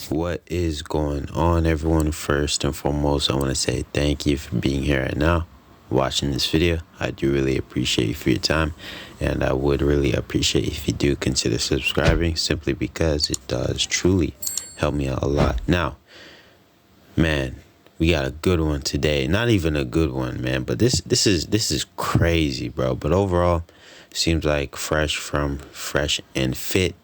What is going on, everyone? First and foremost, I want to say thank you for being here right now, watching this video. I do really appreciate you for your time, and I would really appreciate if you do consider subscribing, simply because it does truly help me out a lot. Now, man, we got a good one today. Not even a good one, man, but this is crazy, bro. But overall, seems like Fresh and Fit,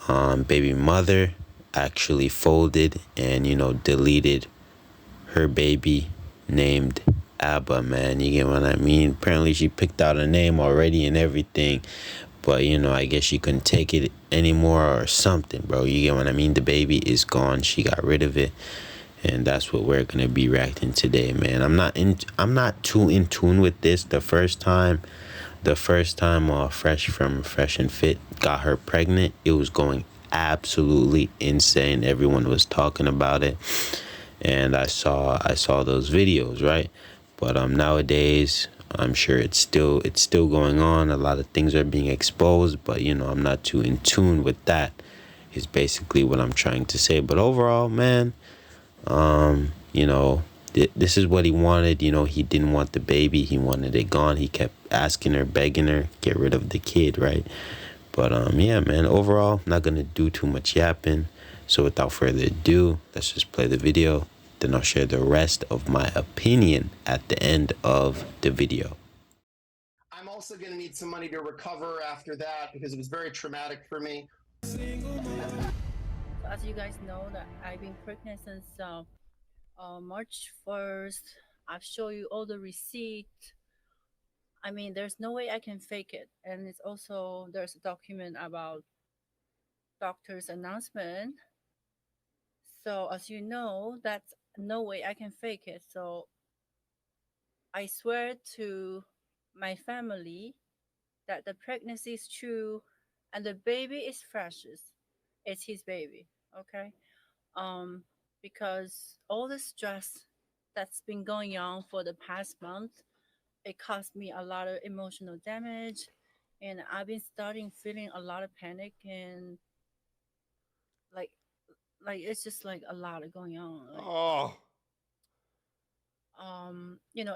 baby mother actually folded and deleted her baby named Abba, man. You get what I mean? Apparently she picked out a name already and everything, but I guess she couldn't take it anymore or something, bro. You get what I mean? The baby is gone. She got rid of it. And that's what we're gonna be reacting today, man. I'm not too in tune with this. The first time Fresh and Fit got her pregnant, it was going absolutely insane. Everyone was talking about it, and I saw those videos, right? But nowadays, I'm sure it's still going on. A lot of things are being exposed, but I'm not too in tune with that. Is basically what I'm trying to say. But overall, man, this is what he wanted. He didn't want the baby. He wanted it gone. He kept asking her, begging her, get rid of the kid, right? But yeah, man, overall, not gonna do too much yapping. So without further ado, let's just play the video. Then I'll share the rest of my opinion at the end of the video. I'm also going to need some money to recover after that because it was very traumatic for me. As you guys know, that I've been pregnant since March 1st. I've shown you all the receipt. I mean, there's no way I can fake it. And it's also, there's a document about doctor's announcement. So as you know, that's no way I can fake it. So I swear to my family that the pregnancy is true and the baby is precious. It's his baby. Okay. um, because all the stress that's been going on for the past month, it caused me a lot of emotional damage, and I've been starting feeling a lot of panic and like it's just like a lot of going on. Like Oh,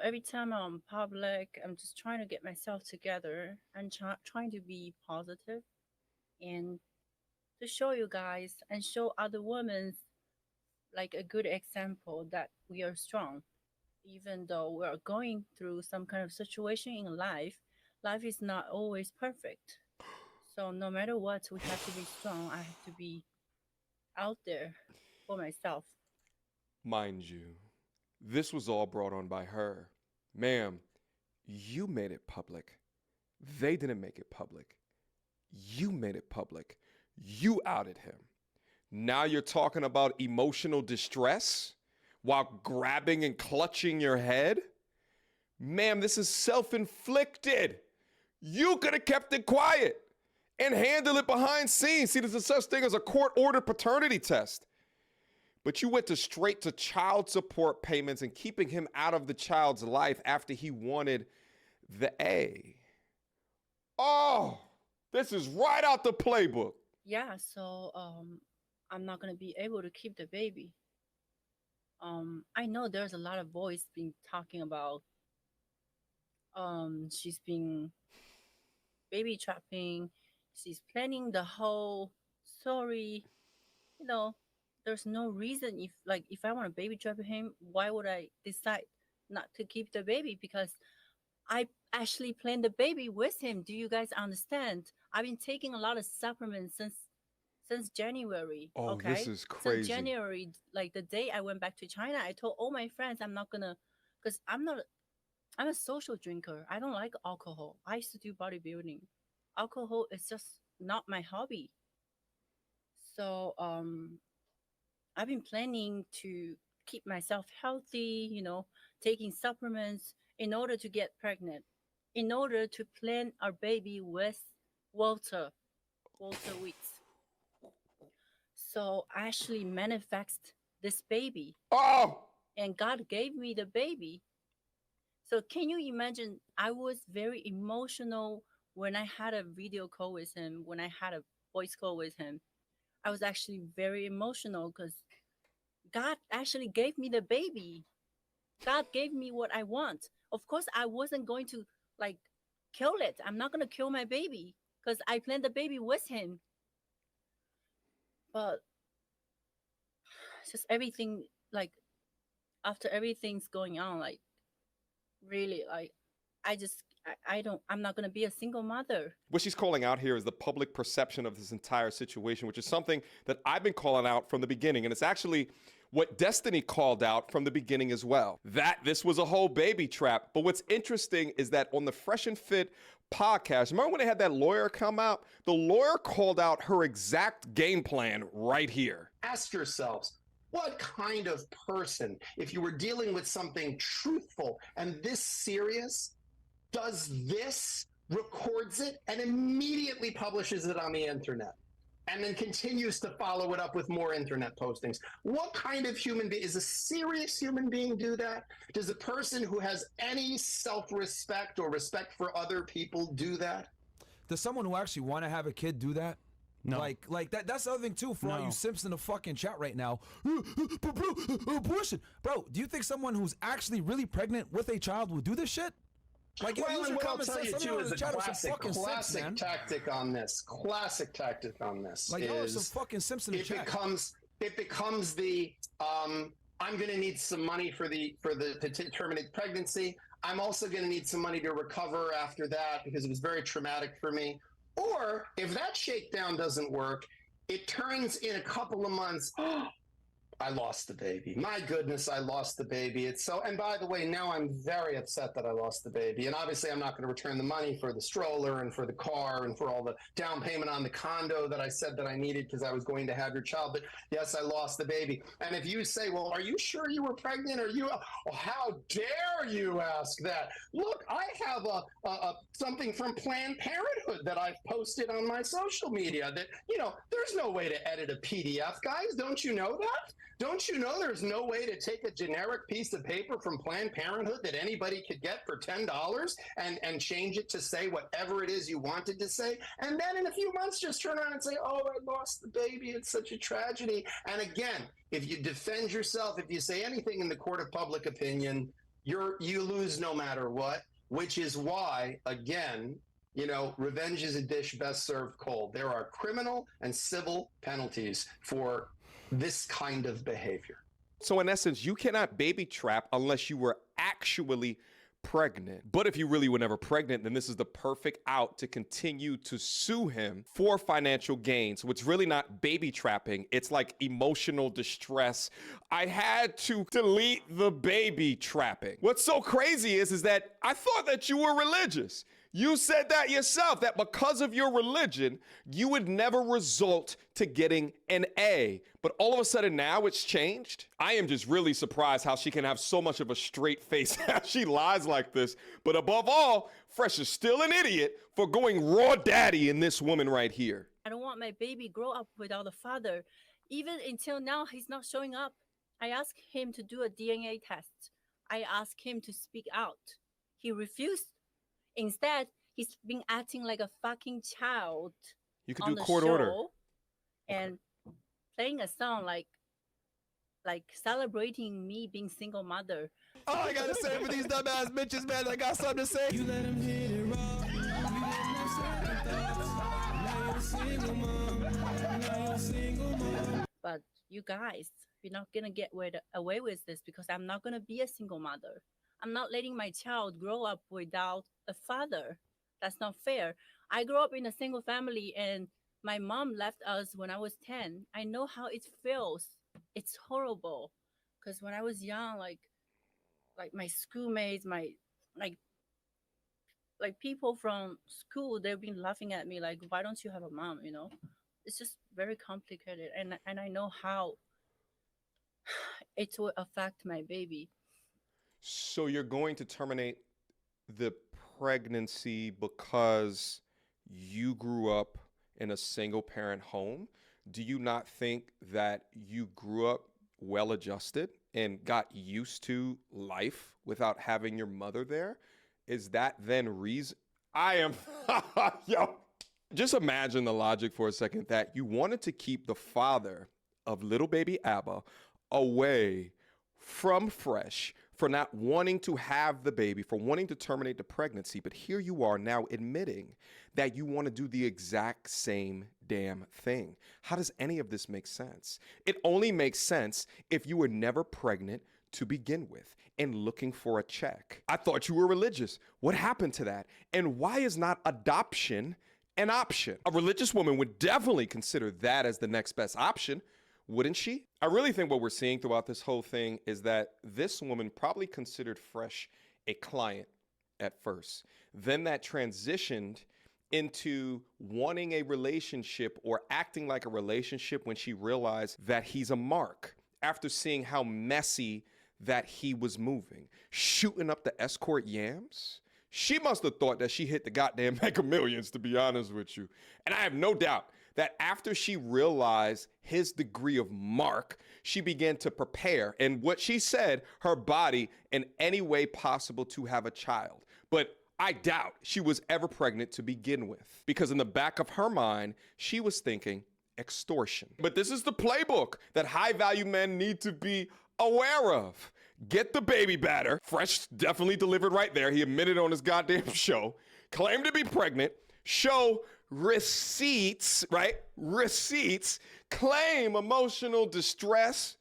every time I'm public, I'm just trying to get myself together and trying to be positive and to show you guys and show other women like a good example that we are strong even though we're going through some kind of situation in life. Life is not always perfect, so no matter what, we have to be strong. I have to be out there for myself. mind you, this was all brought on by her. Ma'am, you made it public. They didn't make it public. You made it public. You outed him. Now you're talking about emotional distress while grabbing and clutching your head? Ma'am, this is self inflicted. You could have kept it quiet and handled it behind scenes. See, there's a such thing as a court ordered paternity test. But you went straight to child support payments and keeping him out of the child's life after he wanted the A. Oh, this is right out the playbook. Yeah, so I'm not gonna be able to keep the baby. I know there's a lot of voice being talking about she's being baby trapping, she's planning the whole story. you know, there's no reason if I want to baby trap him, why would I decide not to keep the baby? Because I actually planned the baby with him. Do you guys understand? I've been taking a lot of supplements since January. Oh, this Okay, is since crazy. January, like the day I went back to China, I told all my friends I'm not gonna, because I'm a social drinker. I don't like alcohol. I used to do bodybuilding. Alcohol is just not my hobby. So I've been planning to keep myself healthy, taking supplements in order to get pregnant, in order to plan our baby with Walter, Walter Weeks. So I actually manifest this baby, Oh, and God gave me the baby. So can you imagine? I was very emotional when I had a video call with him, when I had a voice call with him. I was actually very emotional because God actually gave me the baby. God gave me what I want. Of course, I wasn't going to like kill it. I'm not going to kill my baby because I planned the baby with him. But just everything, like after everything's going on, like really, like I'm not going to be a single mother. What she's calling out here is the public perception of this entire situation, which is something that I've been calling out from the beginning. And it's actually what Destiny called out from the beginning as well, that this was a whole baby trap. But what's interesting is that on the Fresh and Fit podcast, remember when they had that lawyer come out? The lawyer called out her exact game plan right here. Ask yourselves, what kind of person, if you were dealing with something truthful and this serious, does this, records it, and immediately publishes it on the internet, and then continues to follow it up with more internet postings? What kind of human being, is a serious human being do that? Does a person who has any self-respect or respect for other people do that? Does someone who actually want to have a kid do that? No. Like that's the other thing too for all No. you simps in the fucking chat right now. Abortion. Bro, do you think someone who's actually really pregnant with a child will do this shit? Like, Well, use and your what I'll common tell sense. you Some of too y'all in is the a chat are some fucking simps, classic man. tactic on this. Classic tactic on this Like, y'all are is some fucking simps in the it chat. becomes the I'm going to need some money for the to terminate pregnancy. I'm also going to need some money to recover after that because it was very traumatic for me. Or if that shakedown doesn't work, it turns in a couple of months. I lost the baby. My goodness, I lost the baby. It's so, and by the way, now I'm very upset that I lost the baby. And obviously I'm not going to return the money for the stroller and for the car and for all the down payment on the condo that I said that I needed because I was going to have your child. But yes, I lost the baby. And if you say, well, are you sure you were pregnant? Or you, oh, how dare you ask that? Look, I have a something from Planned Parenthood that I've posted on my social media that, you know, there's no way to edit a PDF, guys. Don't you know that? Don't you know there's no way to take a generic piece of paper from Planned Parenthood that anybody could get for $10 and change it to say whatever it is you wanted to say? And then in a few months, just turn around and say, oh, I lost the baby. It's such a tragedy. And again, if you defend yourself, if you say anything in the court of public opinion, you lose no matter what, which is why, again, you know, revenge is a dish best served cold. There are criminal and civil penalties for this kind of behavior. So in essence, you cannot baby trap unless you were actually pregnant. But if you really were never pregnant, then this is the perfect out to continue to sue him for financial gain. So it's really not baby trapping. It's like emotional distress. I had to delete the baby trapping. What's so crazy is that I thought that you were religious. You said that yourself, that because of your religion, you would never result to getting an A. But all of a sudden now it's changed. I am just really surprised how she can have so much of a straight face as she lies like this. But above all, Fresh is still an idiot for going raw daddy in this woman right here. I don't want my baby grow up without a father. Even until now, he's not showing up. I asked him to do a DNA test. I asked him to speak out. He refused. Instead, he's been acting like a fucking child. You could on do the court show order. And playing a song like celebrating me being single mother. All I gotta say for these dumbass bitches, man, I got something to say. You let him hit it raw. You didn't have second thoughts. Now you're a single mom. Now you're a single mom. But you guys, you're not gonna get away with this because I'm not gonna be a single mother. I'm not letting my child grow up without a father. That's not fair. I grew up in a single family and my mom left us when I was 10. I know how it feels. It's horrible. Because when I was young, like my schoolmates, like people from school, they've been laughing at me like, why don't you have a mom, you know? It's just very complicated. And I know how it will affect my baby. So you're going to terminate the pregnancy because you grew up in a single parent home? Do you not think that you grew up well adjusted and got used to life without having your mother there? Is that then reason? I am, yo, Just imagine the logic for a second that you wanted to keep the father of little baby Abba away from Fresh for not wanting to have the baby, for wanting to terminate the pregnancy. But here you are now admitting that you want to do the exact same damn thing. How does any of this make sense? It only makes sense if you were never pregnant to begin with and looking for a check. I thought you were religious. What happened to that? And why is not adoption an option? A religious woman would definitely consider that as the next best option, wouldn't she? I really think what we're seeing throughout this whole thing is that this woman probably considered Fresh a client at first. Then that transitioned into wanting a relationship or acting like a relationship when she realized that he's a mark after seeing how messy that he was moving. Shooting up the escort yams? She must have thought that she hit the goddamn Mega Millions, to be honest with you. And I have no doubt that after she realized his degree of mark, she began to prepare, and what she said, her body in any way possible to have a child. But I doubt she was ever pregnant to begin with, because in the back of her mind, she was thinking extortion. But this is the playbook that high-value men need to be aware of. Get the baby batter. Fresh definitely delivered right there. He admitted on his goddamn show. Claimed to be pregnant. Show receipts, right? Receipts. Claim emotional distress.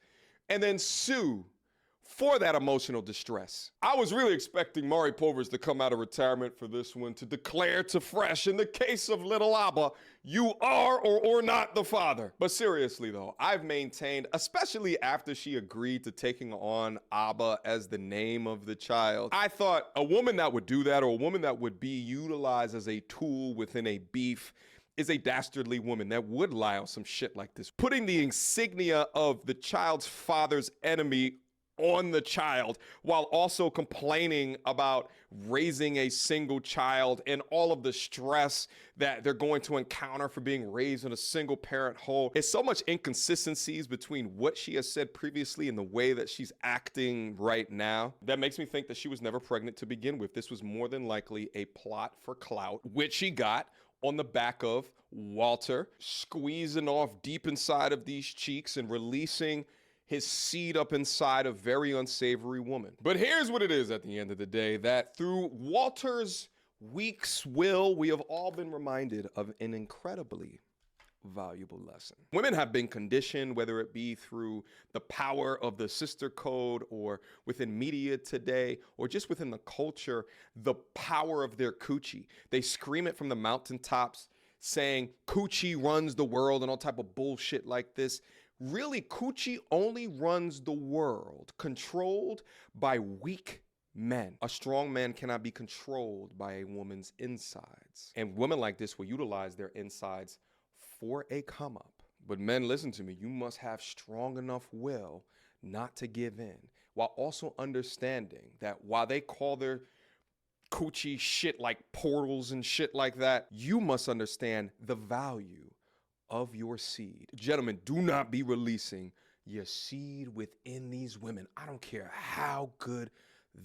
And then sue for that emotional distress. I was really expecting Maury Povers to come out of retirement for this one to declare to Fresh, in the case of little Abba, you are or not the father. But seriously though, I've maintained, especially after she agreed to taking on Abba as the name of the child, I thought a woman that would do that, or a woman that would be utilized as a tool within a beef, is a dastardly woman that would lie on some shit like this. Putting the insignia of the child's father's enemy on the child while also complaining about raising a single child and all of the stress that they're going to encounter for being raised in a single parent home. It's so much inconsistencies between what she has said previously and the way that she's acting right now that makes me think that she was never pregnant to begin with. This was more than likely a plot for clout, which she got on the back of Walter squeezing off deep inside of these cheeks and releasing his seed up inside a very unsavory woman. But here's what it is at the end of the day, that through Walter's week's will, we have all been reminded of an incredibly valuable lesson. Women have been conditioned, whether it be through the power of the sister code or within media today, or just within the culture, the power of their coochie. They scream it from the mountaintops saying coochie runs the world and all type of bullshit like this. Really, coochie only runs the world, controlled by weak men. A strong man cannot be controlled by a woman's insides. And women like this will utilize their insides for a come up. But men, listen to me, you must have strong enough will not to give in, while also understanding that while they call their coochie shit like portals and shit like that, you must understand the value of your seed. Gentlemen, do not be releasing your seed within these women. I don't care how good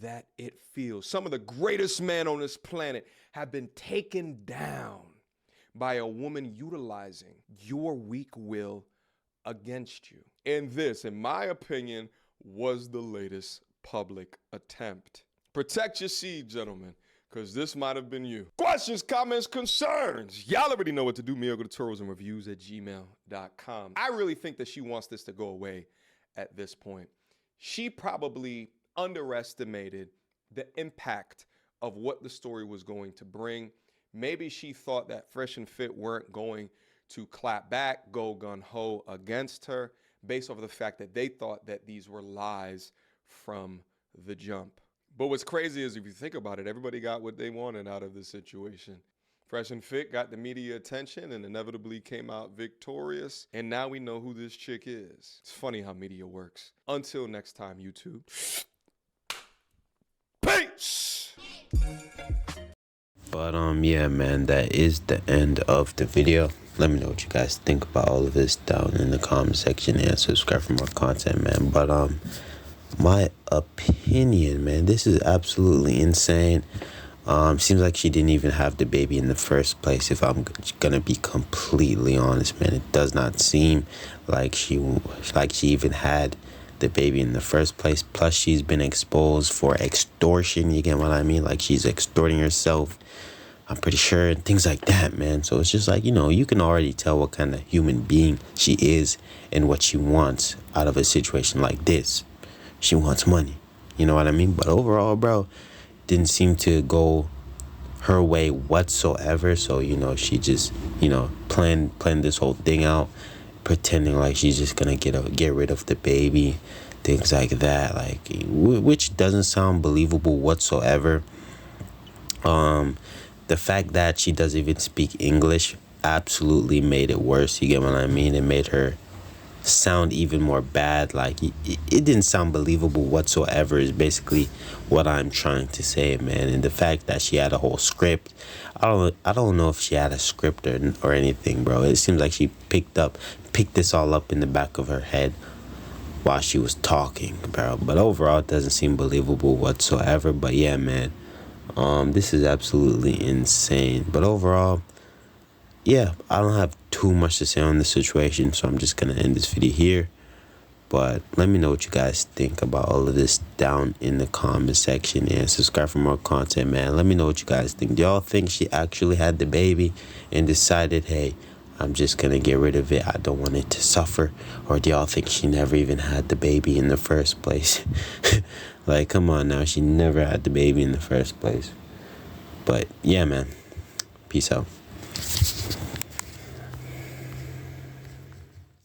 that it feels. Some of the greatest men on this planet have been taken down by a woman utilizing your weak will against you. And this, in my opinion, was the latest public attempt. Protect your seed, gentlemen, because this might have been you. Questions, comments, concerns. Y'all already know what to do. MeoGututorialsandReviews@gmail.com. I really think that she wants this to go away at this point. She probably underestimated the impact of what the story was going to bring. Maybe she thought that Fresh and Fit weren't going to clap back, go gun-ho against her, based off of the fact that they thought that these were lies from the jump. But what's crazy is, if you think about it, everybody got what they wanted out of this situation. Fresh and Fit got the media attention and inevitably came out victorious. And now we know who this chick is. It's funny how media works. Until next time, YouTube. Peace! But yeah, man, that is the end of the video. Let me know what you guys think about all of this down in the comment section, and subscribe for more content, man. But my opinion, man, this is absolutely insane. Seems like she didn't even have the baby in the first place. If I'm gonna be completely honest, man, it does not seem like she even had the baby in the first place. Plus, she's been exposed for extortion. You get what I mean? Like, she's extorting herself, I'm pretty sure, and things like that, man. So it's just like, you can already tell what kind of human being she is and what she wants out of a situation like this. She wants money. You know what I mean? But overall, bro, didn't seem to go her way whatsoever. So, she just, planned this whole thing out, pretending like she's just gonna get rid of the baby, things like that, like, which doesn't sound believable whatsoever. The fact that she doesn't even speak English absolutely made it worse. You get what I mean? It made her sound even more bad. Like, it didn't sound believable whatsoever is basically what I'm trying to say, man. And the fact that she had a whole script, I don't know if she had a script or anything, bro. It seems like she picked this all up in the back of her head while she was talking, bro. But overall, it doesn't seem believable whatsoever. But yeah, man, this is absolutely insane. But overall, yeah, I don't have too much to say on the situation, so I'm just gonna end this video here. But let me know what you guys think about all of this down in the comment section, and subscribe for more content, man. Let me know what you guys think. Do y'all think she actually had the baby and decided, hey, I'm just gonna get rid of it, I don't want it to suffer? Or do y'all think she never even had the baby in the first place? Like, come on now, she never had the baby in the first place. But yeah, man, peace out.